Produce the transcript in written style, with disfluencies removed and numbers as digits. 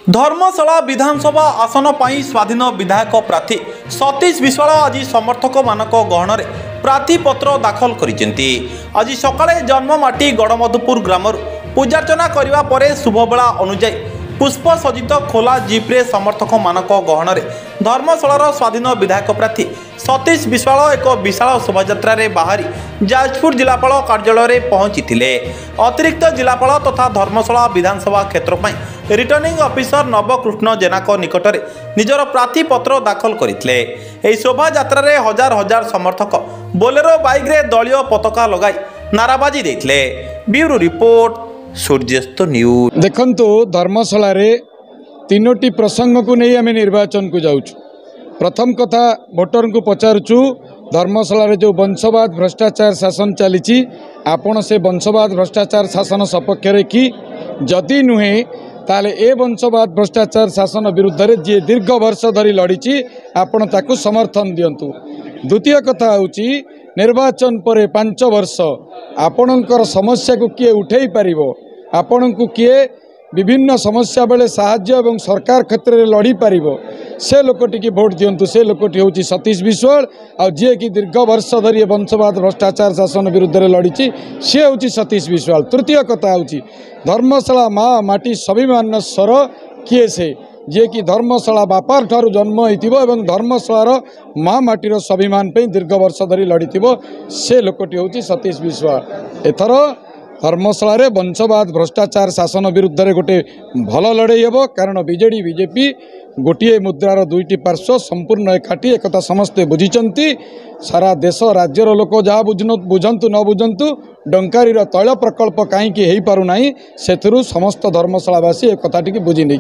धर्मशाला विधानसभा आसन पर स्वाधीन विधायक प्रार्थी सतीश विश्वाल आज समर्थक मानक गहन प्रार्थी पत्र दाखल करिसेंती। आज सकाळे जन्ममाटी गड़मधुपुर ग्राम पूजार्चना करने पर शुभबेला अनुजाई पुष्प सज्जित खोला जीप्रे समर्थक मानक गहन धर्मशालार स्वाधीन विधायक प्रार्थी सतीश विश्वाल एक विशाल शोभायात्रा बाहरी जाजपुर जिलापाल कार्यालय पहुंची। अतिरिक्त जिलापाल तथा धर्मशाला विधानसभा क्षेत्र पर रिटर्निंग ऑफिसर नवकृष्ण जेना निकट में निजर प्रार्थी पत्र दाखल करते। शोभायात्रा हजार हजार समर्थक बोलेरो बाइक रे दलीय पताका लगाई नाराबाजी देते। ब्यूरो रिपोर्ट सूर्यास्त न्यूज। देखंतु धर्मशाला रे तीनोटी प्रसंग को नहीं आम निर्वाचन को जाऊँ। प्रथम कथा भोटर को पचारुचु धर्मशाला रे जो वंशवाद भ्रष्टाचार शासन चली आपण से वंशवाद भ्रष्टाचार शासन सपक्ष रे कि जदि नुहे ताले ए वंशवाद भ्रष्टाचार शासन विरुद्ध रे जी दीर्घ वर्ष धरी लड़ी आपण ताकू समर्थन दियंतु। द्वितीय कथा होची निर्वाचन पर 5 वर्ष आपणकर समस्या को किए उठे पारिबो, आपण को किए विभिन्न समस्या बेले साहाय्य एवं सरकार क्षेत्र में लड़ी पारिबो से लोकटी की भोट दियंतु। से लोकटी होची सतीश विश्वाल आ जे कि दीर्घ वर्ष धरी वंशवाद भ्रष्टाचार शासन विरुद्ध रे लड़ी सी होची सतीश विश्वाल। तृतीय कथा होची धर्मशाला माँ माटी स्वाभिमान स्वर किए से जे कि धर्मशाला बापार ठारू जन्म होइतिबो एवं धर्मशालार माँ माटीर स्वाभिमान पे दीर्घ वर्ष धरी लड़ीथिबो से लोकटी होची सतीश विश्वाल। एथर धर्मशाला रे वंशवाद भ्रष्टाचार शासन विरुद्ध रे गोटे भल लड़ाई हेबो, कारण बीजेडी बीजेपी गोटे मुद्रार दुईटी पार्श्व संपूर्ण एकाठी एकता समस्ते बुझीचंती। सारा देश राज्यर लोक जहाँ बुझंतु न बुझंतु डंकारीर तैल प्रकल्प कहीं हो पारु नाही, सेथुरु समस्त धर्मशालावासी एक कथाटी बुझी नहीं।